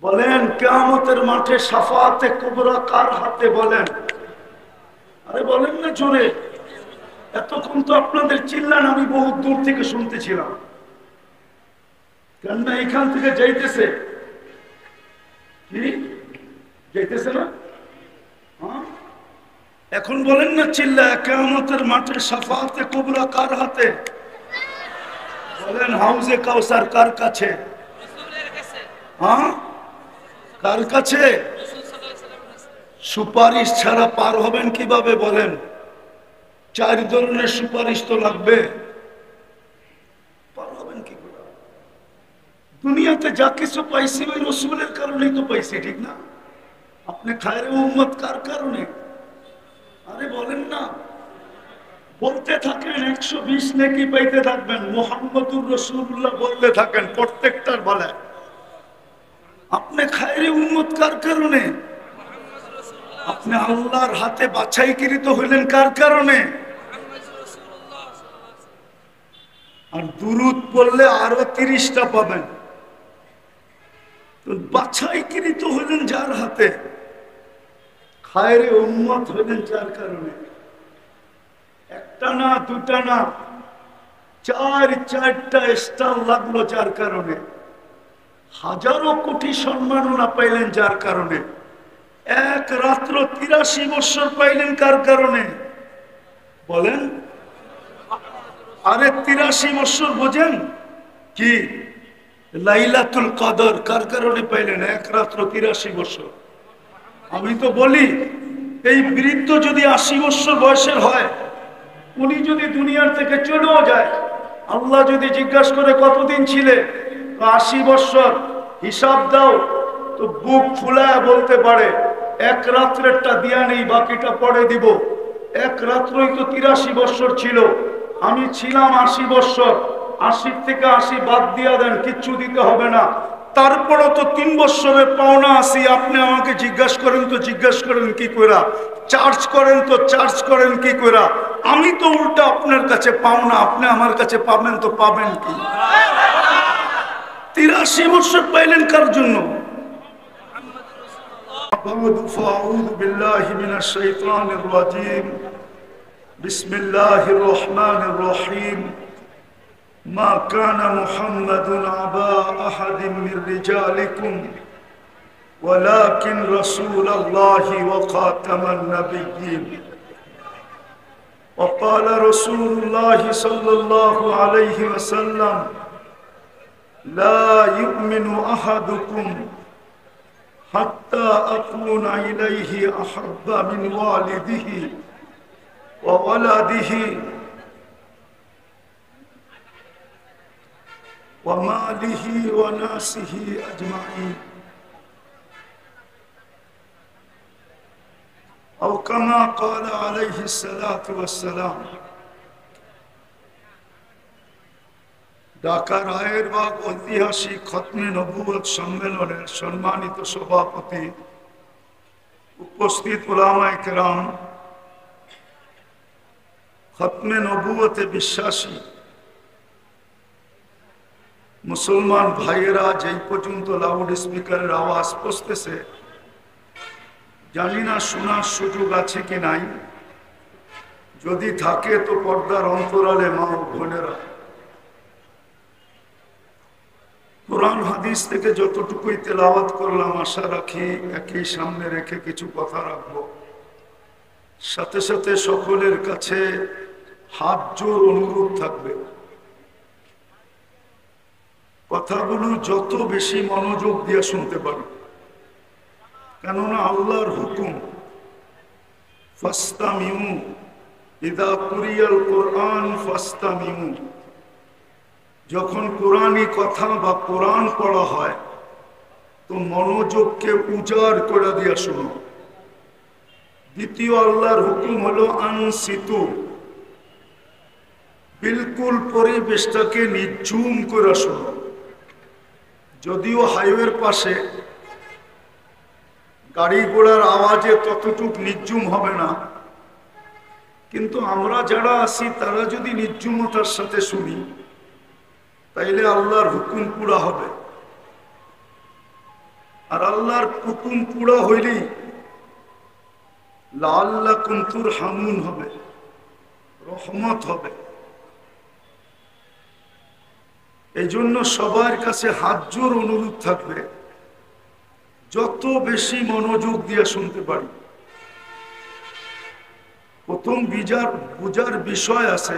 বলেন কিয়ামতের মাঠে শাফাআতে কুবরা কার হাতে? বলেন, আরে বলেন না জোরে। এতক্ষণ তো আপনাদের চিল্লান আমি বহুত দূর থেকে শুনতেছিলাম। কেননা এখান থেকে যাইতেছে কি? যাইতেছে না? হ্যাঁ, এখন বলেন না চিল্লা, কিয়ামতের মাঠে শাফাআতে কুবরা কার হাতে? বলেন হাউজে কাউসার কার কাছে? হ্যাঁ, কার কাছে? সুপারিশ ছাড়া পার হবেন কিভাবে? বলেন, চার ধরনের সুপারিশ তো লাগবে, পার হবেন কি করে? দুনিয়াতে যা কিছু পাইছি ওই রসুলের কারণেই তো পাইছি, ঠিক না? আপনি খায়রে উম্মত কার কারণে? আরে বলেন না, বলতে থাকেন 120 নেকি পাইতে থাকবেন। মুহাম্মদুর রাসূলুল্লাহ বলতে থাকেন প্রত্যেকটার বেলায়। আপনি খায়রে উম্মত কার কারণে? আপনি আল্লাহর হাতে বাছাইকৃত হইলেন কার কারণে? আর দুরূদ পড়লে আরো 30টা পাবেন। তো বাছাইকৃত হইলেন যার হাতে, খায়রে উম্মত হইলেন যার কারণে। একটা না দুটা না, চারটা স্টার লাগলো যার কারণে। হাজারো কোটি সম্মাননা পাইলেন যার কারণে। এক রাত্র 83 বছর পাইলেন কার কারণে? বলেন, আরে 83 বছর বোঝেন কি? লাইলাতুল কদর কার কারণে পাইলেন? এক রাত্র 83 বছর। আমি তো বলি, এই বৃদ্ধ যদি 80 বছর বয়সের হয়, উনি যদি দুনিয়ার থেকে চলেও যায়, আল্লাহ যদি জিজ্ঞাসা করে কতদিন ছিলে, 80 বছর, হিসাব দাও, তো বুক ফুলায় বলতে পারে এক রাত্রেরটা দিয়া নেই, বাকিটা পরে দিব। এক রাত্রই তো 83 বছর ছিল, আমি ছিলাম 80 বছর। 80 থেকে 80 বাদ দিয়া দেন, কিচ্ছু দিতে হবে না। তারপরও তো 3 বছরের পাওনা আছি। আপনি আমাকে জিজ্ঞাসা করেন তো জিজ্ঞাসা করেন কি কইরা? চার্জ করেন তো চার্জ করেন কি কইরা? আমি তো উল্টা আপনার কাছে পাওনা, আপনি আমার কাছে পাবেন তো পাবেন কি? 83 বছর পাইলেন কার জন্য? أعوذ بالله من الشيطان الرجيم بسم الله الرحمن الرحيم ما كان محمد أبا أحد من رجالكم ولكن رسول الله وخاتم النبيين وقال رسول الله صلى الله عليه وسلم لا يؤمن أحدكم حتى أكون إليه أحب من والده وولده وماله وناسه أجمعين أو كما قال عليه الصلاة والسلام। ঢাকা রায়েরবাগ ঐতিহাসিক খতমে নবুয়ত সম্মেলনের সম্মানিত সভাপতি, উপস্থিত উলামায়ে কেরাম, খতমে নবুয়তে বিশ্বাসী মুসলমান ভাইয়েরা, যেই পর্যন্ত লাউড স্পিকারের আওয়াজ পৌঁছতেছে, জানি না শোনার সুযোগ আছে কি নাই। যদি থাকে তো পর্দার অন্তরালে মা ও বোনেরা, কোরআন হাদিস থেকে যতটুকুই তেলাওয়াত করলাম, আশা রাখি একই সামনে রেখে কিছু কথা রাখবো। সাথে সাথে সকলের কাছে হাত জোর অনুরোধ থাকবে, কথাগুলো যত বেশি মনোযোগ দিয়ে শুনতে পারি। কেননা আল্লাহর হুকুম, ফাস্তামিউ ইদা কুরিয়াল কোরআন ফাস্তামিউ, যখন কোরআনী কথা বা কোরআন পড়া হয় তো মনোযোগকে উজাড় করে দিয়া শুনো। দ্বিতীয় আল্লাহর হুকুম হলো আনসিতু, বিলকুল পরিবেশটাকে নিঝুম করে শোনো। যদিও হাইওয়ের পাশে গাড়ি ঘোড়ার আওয়াজে ততটুক নিঝুম হবে না, কিন্তু আমরা যারা আছি তারা যদি নিঝুমতার সাথে শুনি, তাইলে আল্লাহর হুকুম পুরা হবে। আর আল্লাহর হুকুম পুরা হইলেই লাআল্লাকুম তুরহামুন হবে, রহমত হবে। এই জন্য সবার কাছে হাত জোর অনুরোধ থাকবে, যত বেশি মনোযোগ দিয়ে শুনতে পারি। প্রথম বুঝার বিষয় আছে